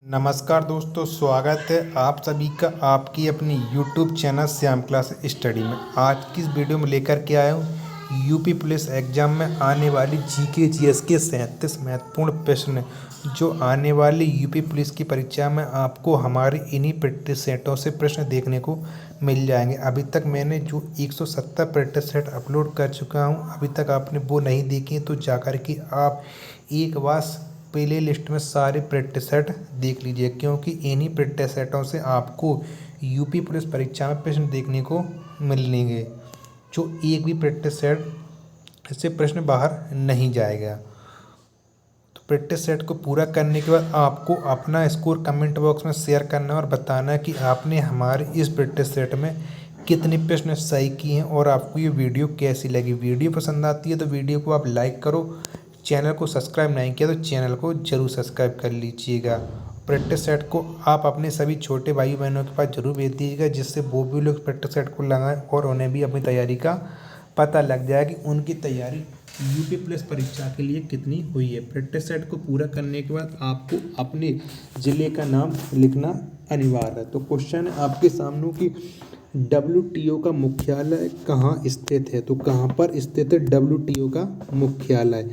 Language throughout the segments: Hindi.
नमस्कार दोस्तों, स्वागत है आप सभी का आपकी अपनी YouTube channel Shyam class study में। आज की इस वीडियो में लेकर के आया हूँ यूपी पुलिस एग्जाम में आने वाली जीके जीएस के 37 महत्वपूर्ण प्रश्न जो आने वाली यूपी पुलिस की परीक्षा में आपको हमारे इन्हीं प्रैक्टिस सेटों से प्रश्न देखने को मिल जाएंगे। अभी तक मैंने जो 170 प्रैक्टिस सेट अपलोड कर चुका हूँ, अभी तक आपने वो नहीं देखे तो जाकर के आप एक बार प्ले लिस्ट में सारे प्रैक्टिस सेट देख लीजिए, क्योंकि इन्हीं प्रैक्टिस सेटों से आपको यूपी पुलिस परीक्षा में प्रश्न देखने को मिलेंगे। जो एक भी प्रैक्टिस सेट से प्रश्न बाहर नहीं जाएगा। तो प्रैक्टिस सेट को पूरा करने के बाद आपको अपना स्कोर कमेंट बॉक्स में शेयर करना और बताना कि आपने हमारे इस प्रैक्टिस सेट में कितने प्रश्न सही किए हैं और आपको ये वीडियो कैसी लगी। वीडियो पसंद आती है तो वीडियो को आप लाइक करो, चैनल को सब्सक्राइब नहीं किया तो चैनल को जरूर सब्सक्राइब कर लीजिएगा। प्रैक्टिस सेट को आप अपने सभी छोटे भाई बहनों के पास जरूर भेज दीजिएगा, जिससे वो भी लोग प्रैक्टिस सेट को लगाएं और उन्हें भी अपनी तैयारी का पता लग जाए कि उनकी तैयारी यूपी पुलिस परीक्षा के लिए कितनी हुई है। प्रैक्टिस सेट को पूरा करने के बाद आपको अपने ज़िले का नाम लिखना अनिवार्य है। तो क्वेश्चन है आपके सामने कि WTO का मुख्यालय कहाँ स्थित है। तो कहाँ पर स्थित है WTO का मुख्यालय?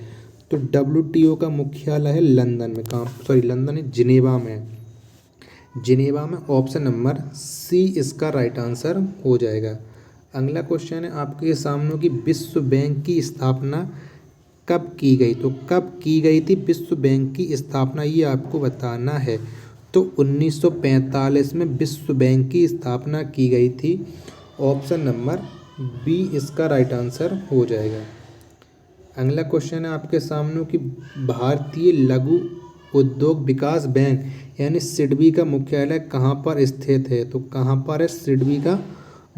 तो WTO का मुख्यालय है लंदन में। कहाँ लंदन है, जिनेवा में। जिनेवा में ऑप्शन नंबर सी इसका राइट आंसर हो जाएगा। अगला क्वेश्चन है आपके सामने कि विश्व बैंक की स्थापना कब की गई। तो कब की गई थी विश्व बैंक की स्थापना, ये आपको बताना है। तो 1945 में विश्व बैंक की स्थापना की गई थी। ऑप्शन नंबर बी इसका राइट आंसर हो जाएगा। अगला क्वेश्चन है आपके सामने कि भारतीय लघु उद्योग विकास बैंक यानी सिडबी का मुख्यालय कहाँ पर स्थित है। तो कहाँ पर है सिडबी का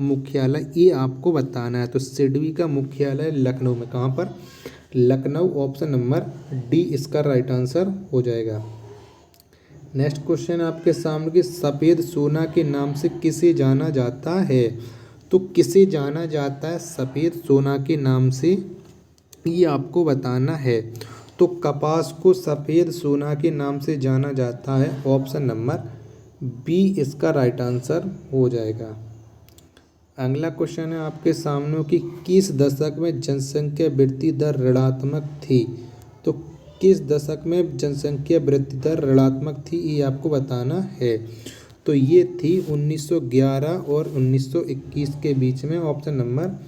मुख्यालय, ये आपको बताना है। तो सिडबी का मुख्यालय लखनऊ में। कहाँ पर? लखनऊ। ऑप्शन नंबर डी इसका राइट आंसर हो जाएगा। नेक्स्ट क्वेश्चन आपके सामने कि सफ़ेद सोना के नाम से किसे जाना जाता है। तो किसे जाना जाता है सफ़ेद सोना के नाम से, ये आपको बताना है। तो कपास को सफ़ेद सोना के नाम से जाना जाता है। ऑप्शन नंबर बी इसका राइट आंसर हो जाएगा। अगला क्वेश्चन है आपके सामने कि किस दशक में जनसंख्या वृद्धि दर ऋणात्मक थी। तो किस दशक में जनसंख्या वृद्धि दर ऋणात्मक थी, ये आपको बताना है। तो ये थी 1911 और 1921 के बीच में। ऑप्शन नंबर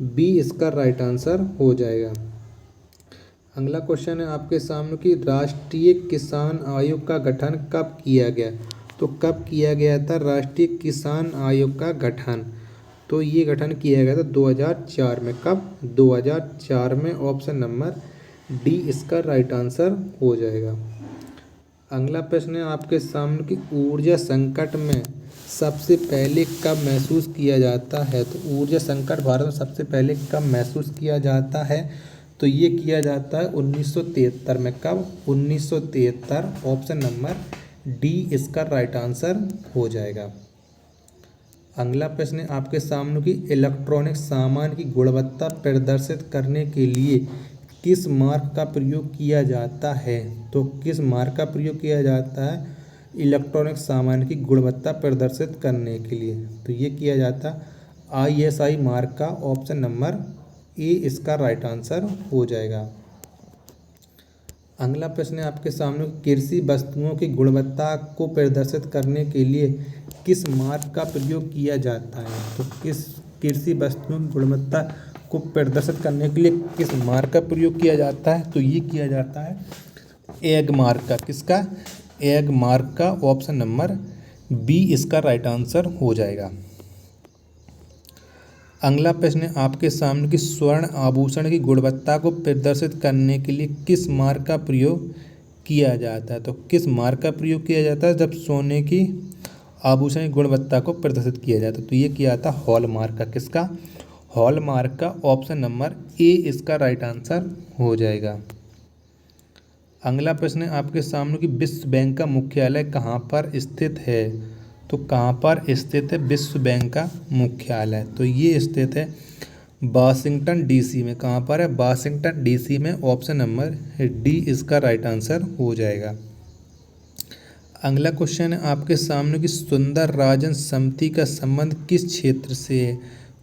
बी इसका राइट आंसर हो जाएगा। अगला क्वेश्चन है आपके सामने कि राष्ट्रीय किसान आयोग का गठन कब किया गया। तो कब किया गया था राष्ट्रीय किसान आयोग का गठन? तो ये गठन किया गया था 2004 में। कब? 2004 में। ऑप्शन नंबर डी इसका राइट आंसर हो जाएगा। अगला प्रश्न है आपके सामने कि ऊर्जा संकट में सबसे पहले कब महसूस किया जाता है। तो ऊर्जा संकट भारत में सबसे पहले कब महसूस किया जाता है। तो ये किया जाता है 1973 में। कब? 1973। ऑप्शन नंबर डी इसका राइट आंसर हो जाएगा। अगला प्रश्न है आपके सामने कि इलेक्ट्रॉनिक सामान की गुणवत्ता प्रदर्शित करने के लिए किस मार्क का प्रयोग किया जाता है। तो किस मार्क का प्रयोग किया जाता है इलेक्ट्रॉनिक सामान की गुणवत्ता प्रदर्शित करने के लिए। तो ये किया जाता ISI मार्क का। ऑप्शन नंबर ए इसका राइट आंसर हो जाएगा। अगला प्रश्न है आपके सामने कृषि वस्तुओं की गुणवत्ता को प्रदर्शित करने के लिए किस मार्क का प्रयोग किया जाता है। तो किस कृषि वस्तुओं की गुणवत्ता को प्रदर्शित करने के लिए किस मार्क का प्रयोग किया जाता है। तो ये किया जाता है एग मार्क का। किसका? एग मार्क का। ऑप्शन नंबर बी इसका राइट आंसर हो जाएगा। अगला प्रश्न है आपके सामने कि स्वर्ण आभूषण की गुणवत्ता को प्रदर्शित करने के लिए किस मार्क का प्रयोग किया जाता है। तो किस मार्क का प्रयोग किया जाता है जब सोने की आभूषण की गुणवत्ता को प्रदर्शित किया जाता है। तो ये किया जाता है हॉल मार्क का। किसका? हॉल मार्क का। ऑप्शन नंबर ए इसका राइट आंसर हो जाएगा। अगला प्रश्न है आपके सामने कि विश्व बैंक का मुख्यालय कहाँ पर स्थित है। तो कहाँ पर स्थित है विश्व बैंक का मुख्यालय। तो ये स्थित है वाशिंगटन DC में। कहाँ पर है? वाशिंगटन DC में। ऑप्शन नंबर डी इसका राइट आंसर हो जाएगा। अगला क्वेश्चन है आपके सामने कि सुंदर राजन समिति का संबंध किस क्षेत्र से है।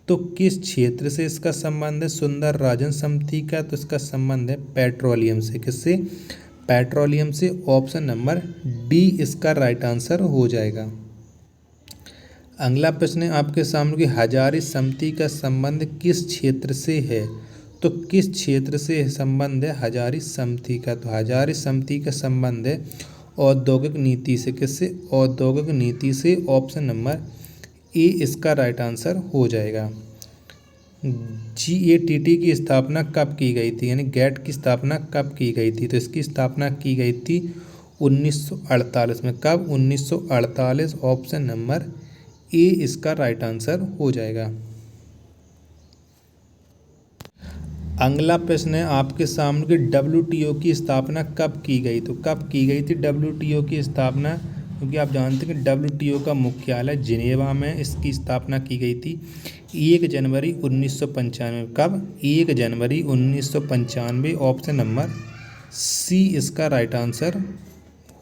तो किस क्षेत्र से इसका संबंध है सुंदर राजन समिति का, तो इसका संबंध है पेट्रोलियम से। किससे? पेट्रोलियम से। ऑप्शन नंबर डी इसका राइट आंसर हो जाएगा। अगला प्रश्न है आपके सामने कि हजारी समिति का संबंध किस क्षेत्र से है। तो किस क्षेत्र से संबंध है हजारी समिति का? तो हजारी समिति का संबंध है औद्योगिक नीति से। किससे? औद्योगिक नीति से। ऑप्शन नंबर ए इसका राइट आंसर हो जाएगा। GATT की स्थापना कब की गई थी, यानी गैट की स्थापना कब की गई थी? तो इसकी स्थापना की गई थी 1948 में। कब? 1948। ऑप्शन नंबर ए इसका राइट आंसर हो जाएगा। अगला प्रश्न है आपके सामने कि WTO की स्थापना कब की गई। तो कब की गई थी WTO की स्थापना? क्योंकि आप जानते हैं कि WTO का मुख्यालय जिनेवा में इसकी स्थापना की गई थी 1 जनवरी 1995। कब? 1 जनवरी 1995। ऑप्शन नंबर सी इसका राइट आंसर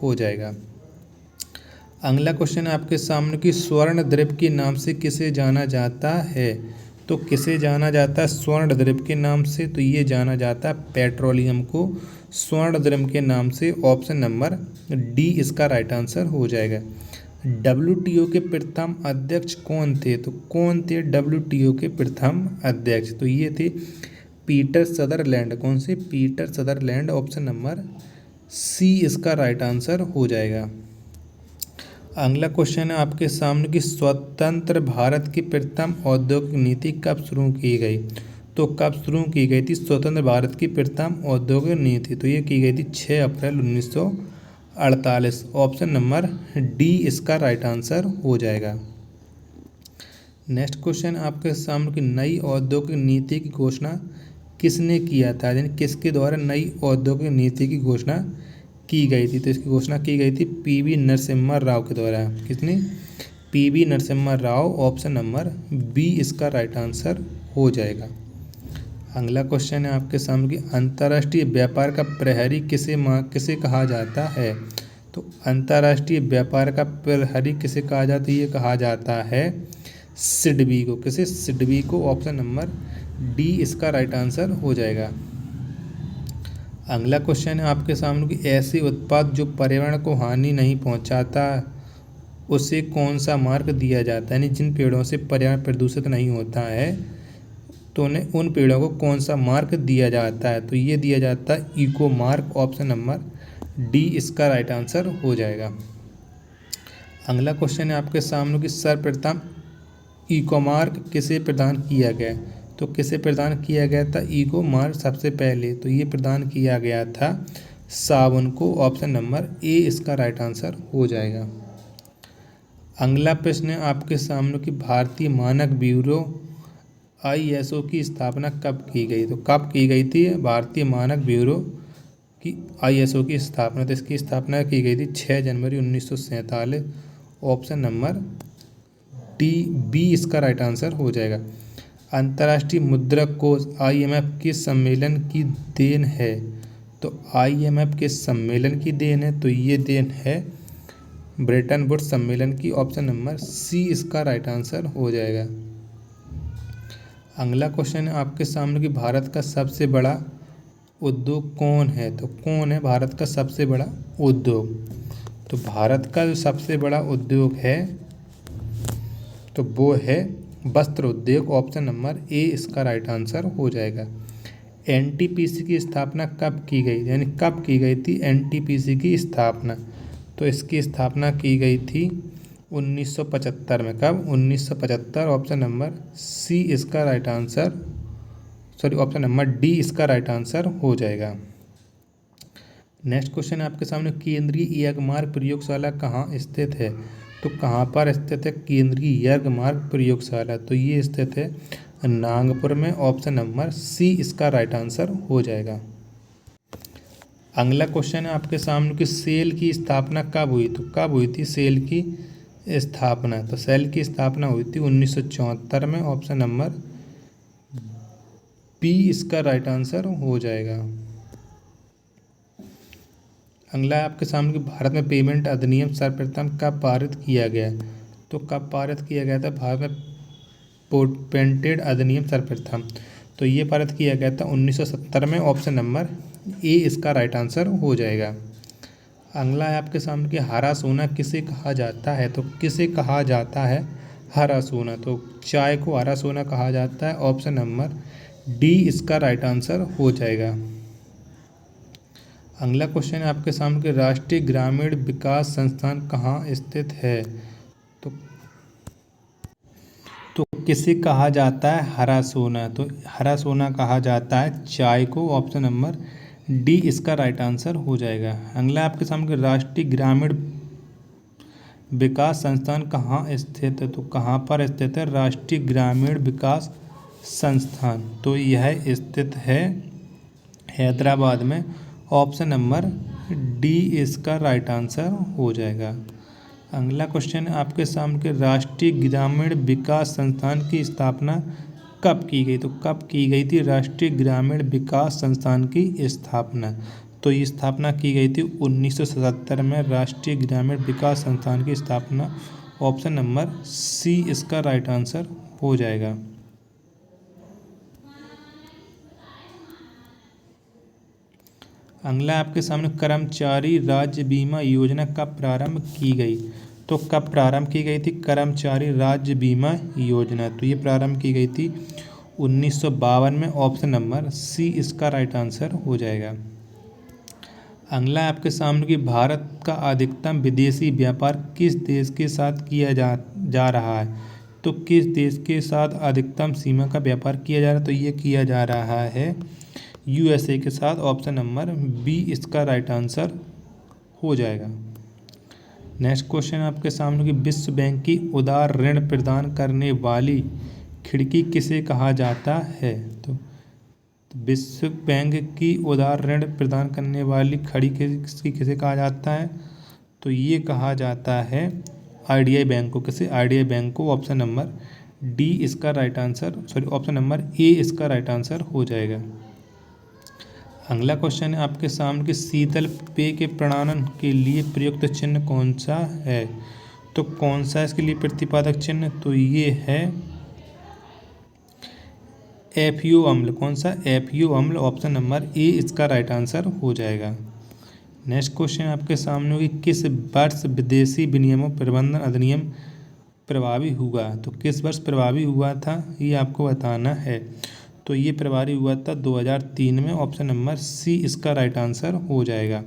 हो जाएगा। अगला क्वेश्चन है आपके सामने कि स्वर्ण द्वीप के नाम से किसे जाना जाता है। तो किसे जाना जाता है स्वर्ण द्वीप के नाम से? तो ये जाना जाता है पेट्रोलियम को स्वर्ण द्वीप के नाम से। ऑप्शन नंबर डी इसका राइट आंसर हो जाएगा। WTO के प्रथम अध्यक्ष कौन थे? तो कौन थे WTO के प्रथम अध्यक्ष? तो ये थे पीटर सदरलैंड। कौन से? Peter Sutherland. Option number C इसका राइट आंसर हो जाएगा। अगला क्वेश्चन है आपके सामने कि स्वतंत्र भारत की प्रथम औद्योगिक नीति कब शुरू की गई। तो कब शुरू की गई थी स्वतंत्र भारत की प्रथम औद्योगिक नीति? तो ये की गई थी 6 अप्रैल 1948। ऑप्शन नंबर डी इसका राइट आंसर हो जाएगा। नेक्स्ट क्वेश्चन आपके सामने कि नई औद्योगिक नीति की घोषणा किसने किया था, यानी किसके द्वारा नई औद्योगिक नीति की घोषणा की गई थी। तो इसकी घोषणा की गई थी PV नरसिम्हा राव के द्वारा। किसने? PV Narasimha Rao. Option number B इसका राइट आंसर हो जाएगा। अगला क्वेश्चन है आपके सामने कि अंतर्राष्ट्रीय व्यापार का प्रहरी किसे कहा जाता है। तो अंतर्राष्ट्रीय व्यापार का प्रहरी किसे कहा जाता है? ये कहा जाता है सिडबी को। किसे? सिडबी को। ऑप्शन नंबर डी इसका राइट आंसर हो जाएगा। अगला क्वेश्चन है आपके सामने कि ऐसे उत्पाद जो पर्यावरण को हानि नहीं पहुंचाता उसे कौन सा मार्क दिया जाता है, यानी जिन पेड़ों से पर्यावरण प्रदूषित नहीं होता है तो उन्हें उन पेड़ों को कौन सा मार्क दिया जाता है। तो ये दिया जाता है eco mark. Option number D इसका राइट आंसर हो जाएगा। अगला क्वेश्चन है आपके सामने कि सर्वप्रथम इको मार्क किसे प्रदान किया गया। तो किसे प्रदान किया गया था इको मार्क सबसे पहले? तो ये प्रदान किया गया था साबुन को। ऑप्शन नंबर ए इसका राइट आंसर हो जाएगा। अगला प्रश्न है आपके सामने कि भारतीय मानक ब्यूरो ISO की स्थापना कब की गई। तो कब की गई थी भारतीय मानक ब्यूरो की ISO की स्थापना? तो इसकी स्थापना की गई थी 6 जनवरी 1947। ऑप्शन नंबर बी इसका राइट आंसर हो जाएगा। अंतर्राष्ट्रीय मुद्रा कोष IMF के सम्मेलन की देन है। तो IMF के सम्मेलन की देन है, तो ये देन है ब्रेटन वुड्स सम्मेलन की। ऑप्शन नंबर सी इसका राइट आंसर हो जाएगा। अगला क्वेश्चन है आपके सामने कि भारत का सबसे बड़ा उद्योग कौन है। तो कौन है भारत का सबसे बड़ा उद्योग? तो भारत का जो सबसे बड़ा उद्योग है तो वो है वस्त्र उद्योग। ऑप्शन नंबर ए इसका राइट आंसर हो जाएगा। NTPC की स्थापना कब की गई, यानी कब की गई थी NTPC की स्थापना? तो इसकी स्थापना की गई थी 1975 में। कब? 1975। ऑप्शन नंबर सी इसका right answer, option number D इसका राइट आंसर हो जाएगा। नेक्स्ट क्वेश्चन है आपके सामने केंद्रीय यज्ञमार्ग प्रयोगशाला कहाँ स्थित है। तो कहाँ पर स्थित है केंद्रीय यज्ञमार्ग प्रयोगशाला? तो ये स्थित है नागपुर में। ऑप्शन नंबर सी इसका राइट आंसर हो जाएगा। अगला क्वेश्चन है आपके सामने कि सेल की स्थापना कब हुई। तो कब हुई थी सेल की स्थापना? तो सेल की स्थापना हुई थी 1974 में। ऑप्शन नंबर बी इसका राइट आंसर हो जाएगा। अगला है आपके सामने कि भारत में पेमेंट अधिनियम सर्वप्रथम कब पारित किया गया। तो कब पारित किया गया था भारत में पेटेंट अधिनियम सर्वप्रथम, तो ये पारित किया गया था 1970 में। ऑप्शन नंबर ए इसका राइट आंसर हो जाएगा। अगला है आपके सामने कि हरा सोना किसे कहा जाता है। तो किसे कहा जाता है हरा सोना, तो चाय को हरा सोना कहा जाता है। ऑप्शन नंबर डी इसका राइट आंसर हो जाएगा। अगला क्वेश्चन है आपके सामने कि राष्ट्रीय ग्रामीण विकास संस्थान कहाँ स्थित है। तो किसे कहा जाता है हरा सोना, तो हरा सोना कहा जाता है चाय को। ऑप्शन नंबर डी इसका राइट आंसर हो जाएगा। अगला आपके सामने राष्ट्रीय ग्रामीण विकास संस्थान कहाँ स्थित है। तो कहाँ पर स्थित है राष्ट्रीय ग्रामीण विकास संस्थान, तो यह स्थित है हैदराबाद में। ऑप्शन नंबर डी इसका राइट आंसर हो जाएगा। अगला क्वेश्चन है आपके सामने कि राष्ट्रीय ग्रामीण विकास संस्थान की स्थापना कब की गई। तो कब की गई थी राष्ट्रीय ग्रामीण विकास संस्थान की स्थापना, तो ये स्थापना की गई थी 1977 में राष्ट्रीय ग्रामीण विकास संस्थान की स्थापना। ऑप्शन नंबर सी इसका राइट आंसर हो जाएगा। अगला आपके सामने कर्मचारी राज्य बीमा योजना कब प्रारंभ की गई। तो कब प्रारंभ की गई थी कर्मचारी राज्य बीमा योजना, तो ये प्रारंभ की गई थी 1952 में। ऑप्शन नंबर सी इसका राइट आंसर हो जाएगा। अगला आपके सामने कि भारत का अधिकतम विदेशी व्यापार किस देश के साथ किया जा रहा है। तो किस देश के साथ अधिकतम सीमा का व्यापार किया जा रहा है, तो ये किया जा रहा है यूएसए के साथ। ऑप्शन नंबर बी इसका राइट आंसर हो जाएगा। नेक्स्ट क्वेश्चन आपके सामने कि विश्व बैंक की उदार ऋण प्रदान करने वाली खिड़की किसे कहा जाता है। तो विश्व बैंक की उदार ऋण प्रदान करने वाली खड़ी किसे कहा जाता है, तो ये कहा जाता है आईडीआई बैंक को। किसे आईडीआई बैंक को। ऑप्शन नंबर डी इसका right answer option number A इसका राइट आंसर हो जाएगा। अगला क्वेश्चन है आपके सामने कि शीतल पेय के प्रणालन के लिए प्रयुक्त चिन्ह कौन सा है। तो कौन सा इसके लिए प्रतिपादक चिन्ह, तो ये है एफयू अम्ल। कौन सा एफयू अम्ल। ऑप्शन नंबर ए इसका राइट आंसर हो जाएगा। नेक्स्ट क्वेश्चन आपके सामने कि किस वर्ष विदेशी विनिमय प्रबंधन अधिनियम प्रभावी हुआ। तो किस वर्ष प्रभावी हुआ था ये आपको बताना है, तो ये प्रभावी हुआ था 2003 में। ऑप्शन नंबर सी इसका राइट आंसर हो जाएगा।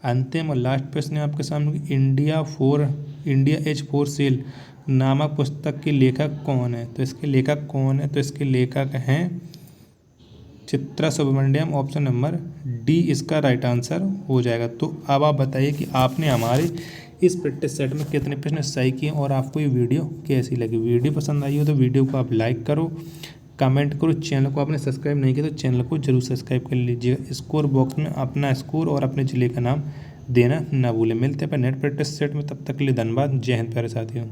अंतिम और लास्ट प्रश्न है आपके सामने इंडिया एज फॉर सेल नामक पुस्तक के लेखक कौन है। तो इसके लेखक कौन है, तो इसके लेखक हैं Chitra Subramaniam. Option number D इसका राइट आंसर हो जाएगा। तो अब आप बताइए कि आपने हमारे इस प्रैक्टिस सेट में कितने प्रश्न सही किए और आपको ये वीडियो कैसी लगी। वीडियो पसंद आई हो तो वीडियो को आप लाइक करो, कमेंट करो। चैनल को आपने सब्सक्राइब नहीं किया तो चैनल को जरूर सब्सक्राइब कर लीजिएगा। स्कोर बॉक्स में अपना स्कोर और अपने ज़िले का नाम देना ना भूलें। मिलते हैं नेट प्रैक्टिस सेट में, तब तक के लिए धन्यवाद। जय हिंद प्यारे साथियों।